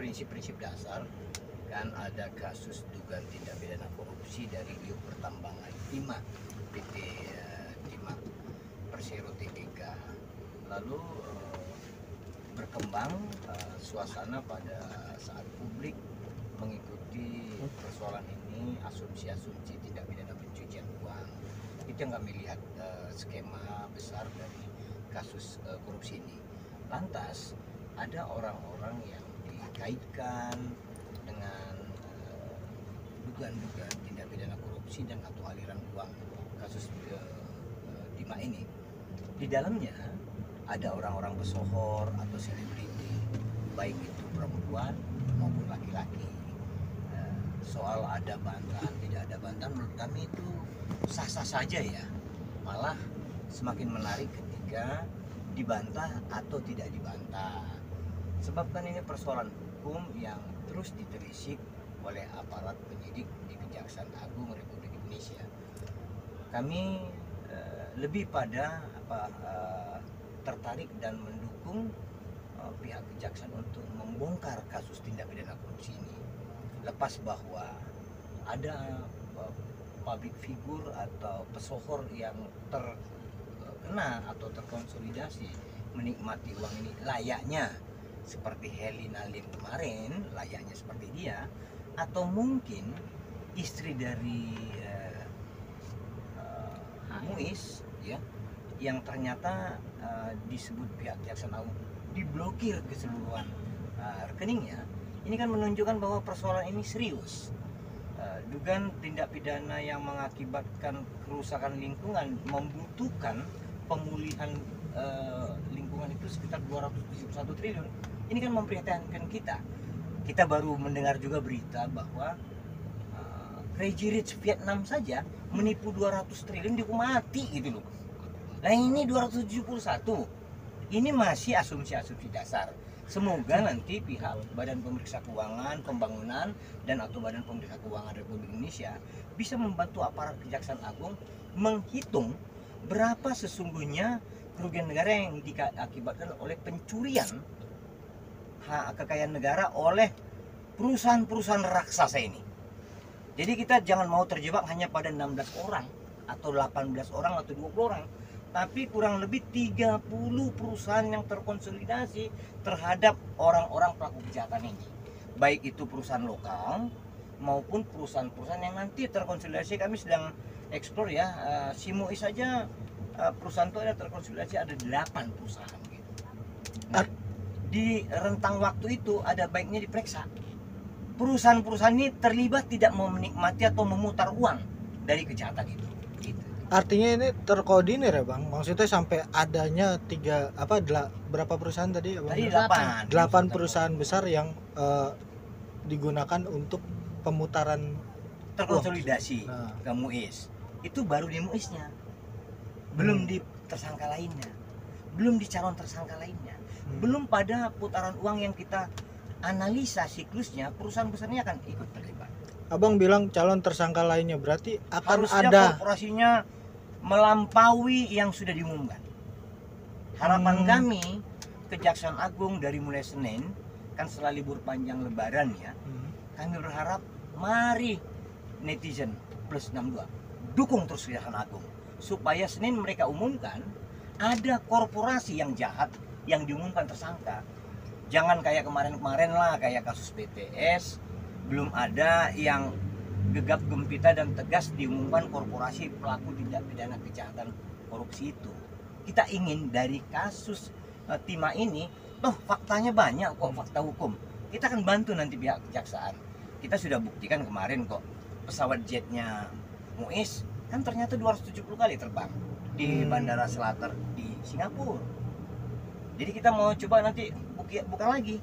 prinsip-prinsip dasar kan ada kasus dugaan tindak pidana korupsi dari Iup Pertambangan Timah PT Timah Persero Tbk. Lalu berkembang suasana pada saat publik mengikuti persoalan ini, asumsi-asumsi tindak pidana pencucian uang. Itu yang kami lihat skema besar dari kasus korupsi ini. Lantas ada orang-orang yang dikaitkan dengan dugaan-dugaan tindak pidana korupsi dan atau aliran uang kasus Timah ini. Di dalamnya ada orang-orang pesohor atau selebriti, baik itu perempuan maupun laki-laki. Soal ada bantahan tidak ada bantahan, menurut kami itu sah-sah saja ya. Malah semakin menarik ketika dibantah atau tidak dibantah. Sebab kan ini persoalan hukum yang terus ditelisik oleh aparat penyidik di Kejaksaan Agung Republik Indonesia. Kami lebih pada tertarik dan mendukung pihak kejaksaan untuk membongkar kasus tindak pidana korupsi ini. Lepas bahwa ada public figure atau pesohor yang terkena atau terkonsolidasi menikmati uang ini layaknya seperti Helena Lim kemarin, layaknya seperti dia, atau mungkin istri dari Muiz ya, yang ternyata disebut pihak Kejaksaan Agung diblokir keseluruhan rekeningnya. Ini kan menunjukkan bahwa persoalan ini serius. Dugaan tindak pidana yang mengakibatkan kerusakan lingkungan membutuhkan pemulihan lingkungan itu sekitar 271 triliun. Ini kan memprihatinkan kita. Kita baru mendengar juga berita bahwa Crazy Rich Vietnam saja menipu 200 triliun dihukum mati gitu loh. Nah ini 271. Ini masih asumsi-asumsi dasar. Semoga nanti pihak Badan Pemeriksa Keuangan Pembangunan dan atau Badan Pemeriksa Keuangan Republik Indonesia bisa membantu aparat Kejaksaan Agung menghitung berapa sesungguhnya kerugian negara yang diakibatkan oleh pencurian hak kekayaan negara oleh perusahaan-perusahaan raksasa ini. Jadi kita jangan mau terjebak hanya pada 16 orang atau 18 orang atau 20 orang, tapi kurang lebih 30 perusahaan yang terkonsolidasi terhadap orang-orang pelaku kejahatan ini. Baik itu perusahaan lokal maupun perusahaan-perusahaan yang nanti terkonsolidasi. Kami sedang eksplor ya, si Muiz saja perusahaan itu ada terkonsolidasi ada 8 perusahaan gitu. Nah, di rentang waktu itu ada baiknya diperiksa. Perusahaan-perusahaan ini terlibat tidak mau menikmati atau memutar uang dari kejahatan itu. Gitu. Artinya ini terkoordinir ya Bang? Maksudnya sampai adanya berapa perusahaan tadi? Tadi 8 perusahaan besar yang digunakan untuk pemutaran terkonsolidasi Nah. ke Muiz. Itu baru di Muiznya. Belum di tersangka lainnya. Belum di calon tersangka lainnya. Belum pada putaran uang yang kita analisa siklusnya, perusahaan besarnya akan ikut terlibat. Abang bilang calon tersangka lainnya, berarti akan Harusnya ada korporasinya melampaui yang sudah diumumkan. Harapan kami Kejaksaan Agung dari mulai Senin kan setelah libur panjang Lebaran ya, kami berharap mari netizen plus 62 dukung terus Kejaksaan Agung supaya Senin mereka umumkan ada korporasi yang jahat yang diumumkan tersangka. Jangan kayak kemarin-kemarin lah, kayak kasus BTS, belum ada yang gegap gempita dan tegas diumumkan korporasi pelaku tindak pidana kejahatan korupsi itu. Kita ingin dari kasus Timah ini, toh faktanya banyak kok, fakta hukum. Kita akan bantu nanti pihak kejaksaan. Kita sudah buktikan kemarin kok pesawat jetnya Muiz kan ternyata 270 kali terbang di Bandara Slater di Singapura. Jadi kita mau coba nanti buka lagi.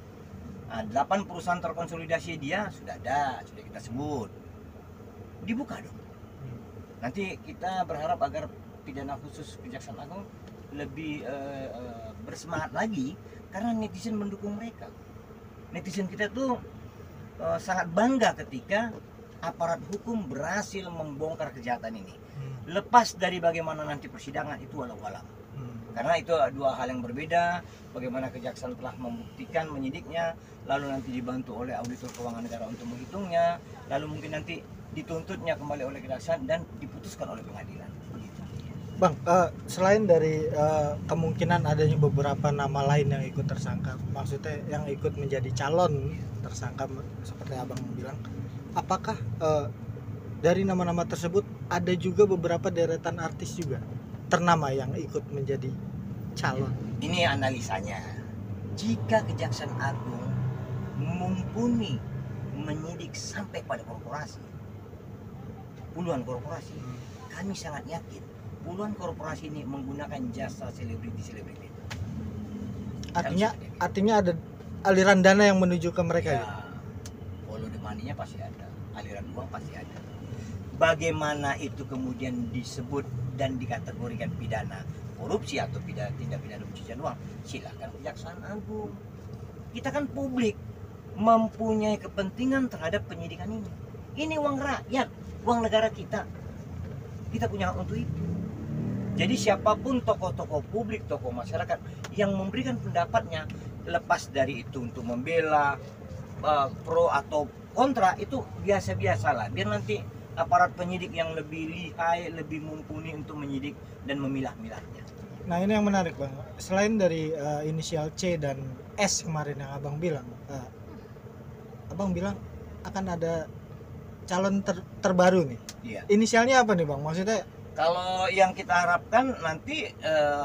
8 perusahaan terkonsolidasi dia sudah ada, sudah kita sebut. Dibuka dong. Nanti kita berharap agar pidana khusus Kejaksaan Agung lebih bersemangat lagi karena netizen mendukung mereka. Netizen kita tuh sangat bangga ketika aparat hukum berhasil membongkar kejahatan ini. Lepas dari bagaimana nanti persidangan itu walau-walau. Karena itu dua hal yang berbeda. Bagaimana kejaksaan telah membuktikan menyidiknya, lalu nanti dibantu oleh auditor keuangan negara untuk menghitungnya, lalu mungkin nanti dituntutnya kembali oleh kejaksaan dan diputuskan oleh pengadilan. Begitu. Bang, selain dari kemungkinan adanya beberapa nama lain yang ikut tersangka, maksudnya yang ikut menjadi calon tersangka seperti abang bilang, apakah dari nama-nama tersebut ada juga beberapa deretan artis juga ternama yang ikut menjadi calon? Ini analisanya. Jika Kejaksaan Agung mumpuni menyidik sampai pada korporasi, puluhan korporasi, kami sangat yakin puluhan korporasi ini menggunakan jasa selebriti-selebriti. Artinya ada aliran dana yang menuju ke mereka ya? Follow the money-nya pasti ada, aliran uang pasti ada. Bagaimana itu kemudian disebut dan dikategorikan pidana korupsi atau tindak pidana pencucian uang, silakan Kejaksaan Agung. Kita kan publik mempunyai kepentingan terhadap penyidikan ini. Ini uang rakyat, uang negara kita. Kita punya hak untuk itu. Jadi siapapun tokoh-tokoh publik, tokoh masyarakat yang memberikan pendapatnya, lepas dari itu untuk membela pro atau kontra, itu biasa-biasalah. Biar nanti aparat penyidik yang lebih lihai, lebih mumpuni untuk menyidik dan memilah-milahnya. Nah, ini yang menarik, Bang. Selain dari inisial C dan S kemarin yang abang bilang, abang bilang akan ada calon terbaru nih. Iya. Inisialnya apa nih, Bang? Maksudnya Kalau yang kita harapkan nanti,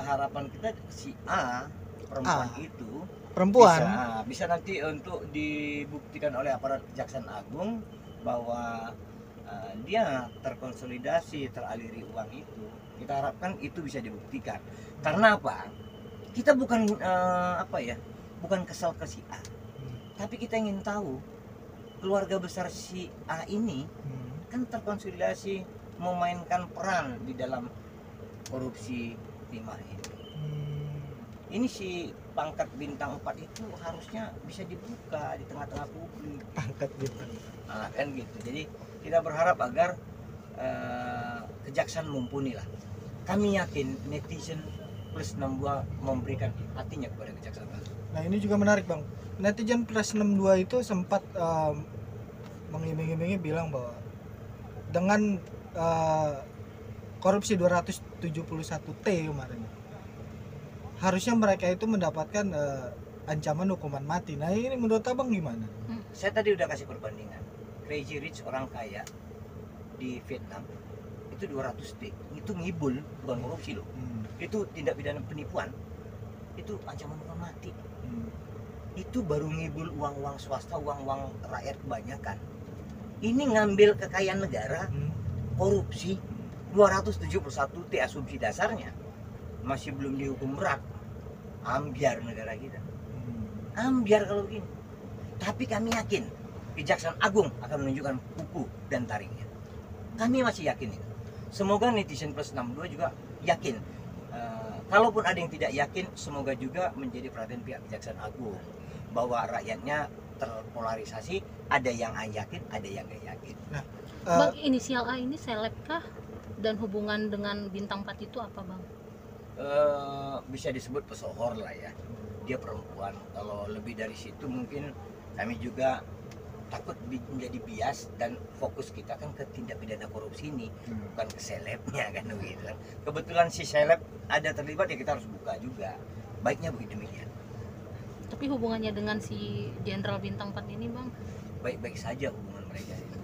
harapan kita si A, perempuan itu perempuan bisa nanti untuk dibuktikan oleh aparat Kejaksaan Agung bahwa dia terkonsolidasi, teraliri uang itu. Kita harapkan itu bisa dibuktikan. Karena apa? Kita bukan bukan kesal ke si A, tapi kita ingin tahu keluarga besar si A ini kan terkonsolidasi memainkan peran di dalam korupsi timah ini. Ini si pangkat bintang 4 itu harusnya bisa dibuka di tengah-tengah publik. pangkat bintang. Nah, kan gitu. Jadi kita berharap agar kejaksaan mumpuni lah. Kami yakin netizen plus 62 memberikan hatinya kepada kejaksaan. Nah, ini juga menarik, Bang. Netizen plus 62 itu sempat mengiming-imingi bilang bahwa dengan korupsi 271T kemarin, harusnya mereka itu mendapatkan ancaman hukuman mati. Nah, ini menurut abang gimana? Saya tadi udah kasih perbandingan. Crazy Rich, orang kaya di Vietnam itu 200T, itu ngibul, bukan korupsi loh. Itu tindak pidana penipuan, itu ancaman hukuman mati. Itu baru ngibul uang-uang swasta, uang-uang rakyat kebanyakan. Ini ngambil kekayaan negara, korupsi 271T asumsi dasarnya, masih belum dihukum berat. Ambiar negara kita, ambiar kalau begini. Tapi kami yakin Kejaksaan Agung akan menunjukkan kuku dan taringnya. Kami masih yakin itu. Semoga netizen plus 62 juga yakin. Kalaupun ada yang tidak yakin, semoga juga menjadi perhatian pihak Kejaksaan Agung bahwa rakyatnya terpolarisasi, ada yang yakin, ada yang nggak yakin. Nah, Bang, inisial A ini seleb kah? Dan hubungan dengan bintang 4 itu apa, Bang? Bisa disebut pesohor lah ya. Dia perempuan. Kalau lebih dari situ mungkin kami juga takut menjadi bias, dan fokus kita kan ke tindak pidana korupsi ini, bukan ke selebnya kan begitu kan. Kebetulan si seleb ada terlibat, ya kita harus buka juga. Baiknya begitu demikian. Tapi hubungannya dengan si Jenderal Bintang 4 ini, Bang? Baik-baik saja hubungan mereka ini.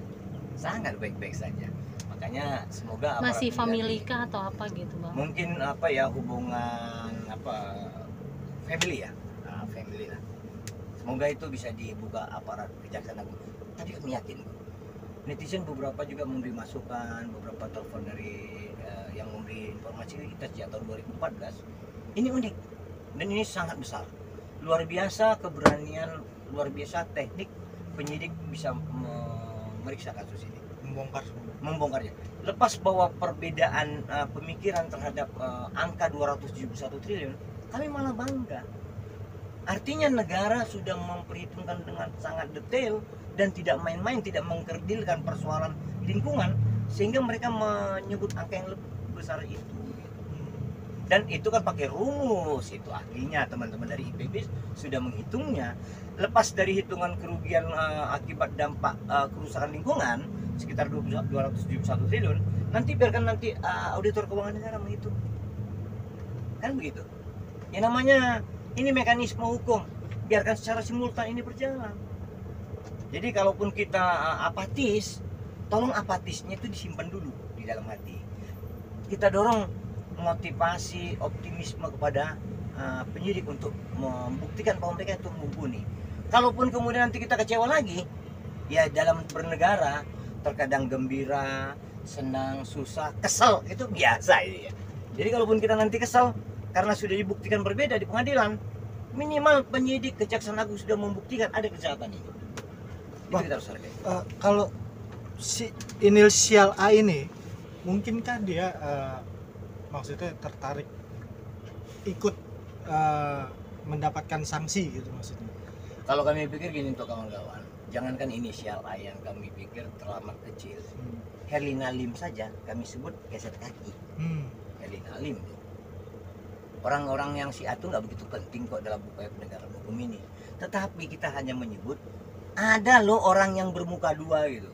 Sangat baik-baik saja. Makanya semoga masih family kah atau apa gitu, Bang? Mungkin hubungan family ya. Nah, family lah. Semoga itu bisa dibuka aparat Kejaksaan Agung. Tapi kami yakin netizen beberapa juga memberi masukan, beberapa telepon dari yang memberi informasi kita sejak tahun 2014. Ini unik dan ini sangat besar. Luar biasa keberanian, luar biasa teknik penyidik bisa memeriksa kasus ini, membongkarnya. Lepas bahwa perbedaan pemikiran terhadap angka 271 triliun, kami malah bangga. Artinya negara sudah memperhitungkan dengan sangat detail dan tidak main-main, tidak mengkerdilkan persoalan lingkungan, sehingga mereka menyebut angka yang lebih besar itu. Dan itu kan pakai rumus, itu ahlinya teman-teman dari IPB sudah menghitungnya. Lepas dari hitungan kerugian akibat dampak kerusakan lingkungan sekitar 271 triliun, nanti biarkan nanti auditor keuangan negara menghitung. Kan begitu. Ya namanya ini mekanisme hukum, biarkan secara simultan ini berjalan. Jadi kalaupun kita apatis, tolong apatisnya itu disimpan dulu di dalam hati. Kita dorong motivasi, optimisme kepada penyidik untuk membuktikan bahwa mereka itu mumpuni. Kalaupun kemudian nanti kita kecewa lagi, ya dalam bernegara terkadang gembira, senang, susah, kesel, itu biasa ini ya. Jadi kalaupun kita nanti kesel karena sudah dibuktikan berbeda di pengadilan, minimal penyidik Kejaksaan Agung sudah membuktikan ada kejahatan ini. Itu kita harus hargai. Kalau si inisial A ini, mungkinkah dia maksudnya tertarik ikut mendapatkan sanksi gitu maksudnya? Kalau kami pikir gini untuk kawan-kawan, jangankan inisial A yang kami pikir terlalu kecil, Herlina Lim saja kami sebut geser kaki. Herlina Lim tuh. Orang-orang yang si A itu nggak begitu penting kok dalam upaya penegakan hukum ini. Tetapi kita hanya menyebut ada loh orang yang bermuka dua gitu.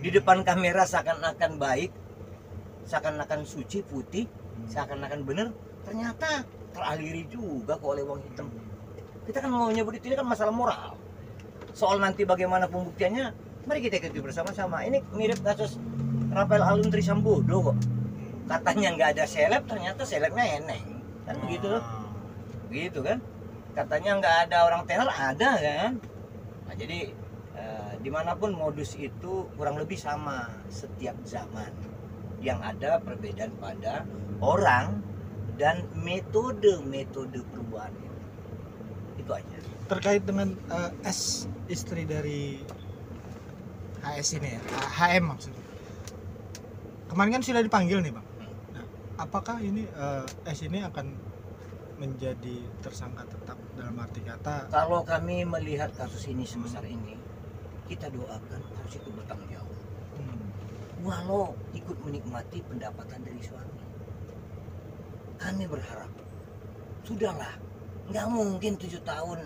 Di depan kamera seakan-akan baik, seakan-akan suci putih, seakan-akan benar, ternyata teraliri juga kok oleh uang hitam. Kita kan mau menyebut itu, ini kan masalah moral. Soal nanti bagaimana pembuktiannya, mari kita ikuti bersama-sama. Ini mirip kasus Rafael Alun Trisambodo kok. Katanya nggak ada seleb, ternyata selebnya Eneng. Kan begitu loh. Begitu kan. Katanya nggak ada orang tenar, ada kan. Nah, jadi dimanapun modus itu kurang lebih sama setiap zaman. Yang ada perbedaan pada orang dan metode perubahan itu aja. Terkait dengan S istri dari HS ini ya, HM maksudnya. Kemarin kan sudah dipanggil nih Bang. Nah, apakah ini S ini akan menjadi tersangka tetap dalam arti kata? Kalau kami melihat kasus ini sebesar ini, kita doakan harus itu bertanggung jawab. Walau ikut menikmati pendapatan dari suami, kami berharap sudahlah, nggak mungkin 7 tahun,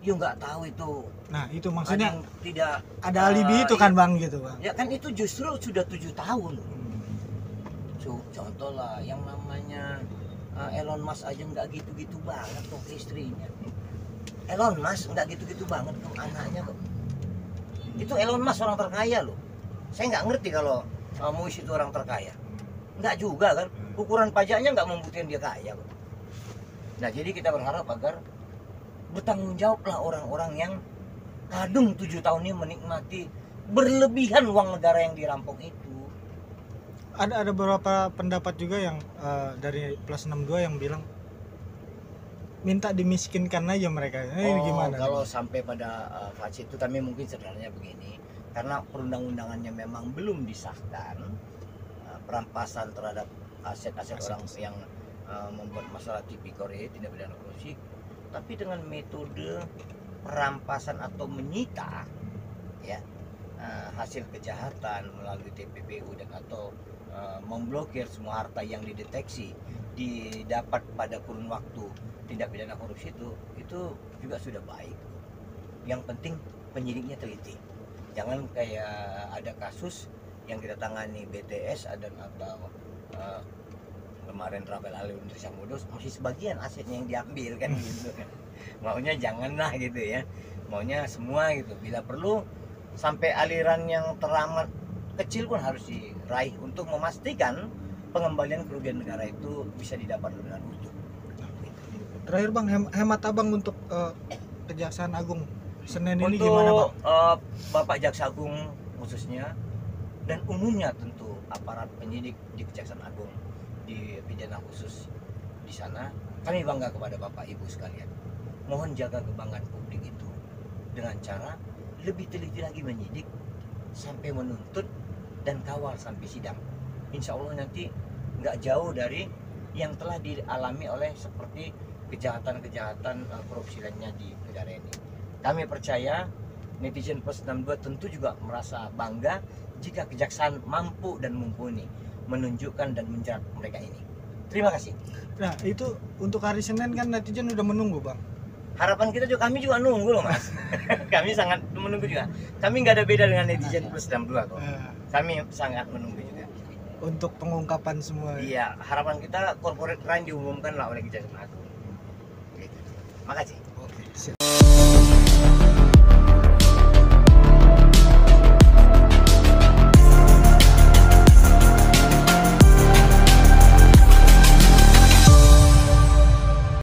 you nggak tahu itu. Nah itu maksudnya tidak ada alibi itu kan Bang gitu Bang. Ya kan itu justru sudah 7 tahun. Contoh lah yang namanya Elon Musk aja nggak gitu-gitu banget kok istrinya. Elon Musk nggak gitu-gitu banget kok anaknya kok. Itu Elon Musk orang terkaya loh. Saya nggak ngerti kalau Muis itu orang terkaya. Nggak juga kan. Ukuran pajaknya nggak membuktikan dia kaya kok. Nah jadi kita berharap agar bertanggung jawablah orang-orang yang kadung 7 tahun ini menikmati berlebihan uang negara yang dirampok itu. Ada beberapa pendapat juga yang dari plus 62 yang bilang minta dimiskinkan aja mereka. Gimana? Kalau sampai pada fase itu kami mungkin sederhananya begini, karena perundang-undangannya memang belum disahkan, perampasan terhadap aset-aset orang yang membuat masalah tipikor tindak pidana korupsi, tapi dengan metode perampasan atau menyita ya hasil kejahatan melalui TPPU dan atau memblokir semua harta yang dideteksi didapat pada kurun waktu tindak pidana korupsi itu juga sudah baik. Yang penting penyidiknya teliti. Jangan kayak ada kasus yang kita tangani BTS atau kemarin Rafael Alun Trisambodo masih sebagian asetnya yang diambil kan gitu. Maunya janganlah gitu ya. Maunya semua gitu. Bila perlu sampai aliran yang teramat kecil pun harus diraih untuk memastikan pengembalian kerugian negara itu bisa didapat dengan utuh. Terakhir Bang, hemat Abang untuk Kejaksaan Agung Senin ini untuk, gimana Bang? Bapak Jaksa Agung khususnya dan umumnya tentu aparat penyidik di Kejaksaan Agung di pidana khusus di sana, kami bangga kepada Bapak Ibu sekalian. Mohon jaga kebanggaan publik itu dengan cara lebih teliti lagi menyidik sampai menuntut dan kawal sampai sidang. Insya Allah nanti nggak jauh dari yang telah dialami oleh seperti kejahatan-kejahatan korupsi lainnya di negara ini. Kami percaya netizen plus 62 tentu juga merasa bangga jika kejaksaan mampu dan mumpuni menunjukkan dan menjerat mereka ini. Terima kasih. Nah itu untuk hari Senin kan netizen udah menunggu bang. Harapan kita juga, kami juga nunggu loh mas. Kami sangat menunggu juga. Kami nggak ada beda dengan netizen plus 62 kok. Kami sangat menunggu juga. Untuk pengungkapan semua. Iya, harapan kita corporate crime diumumkan lah oleh Kejaksaan Agung. Gitu. Makasih.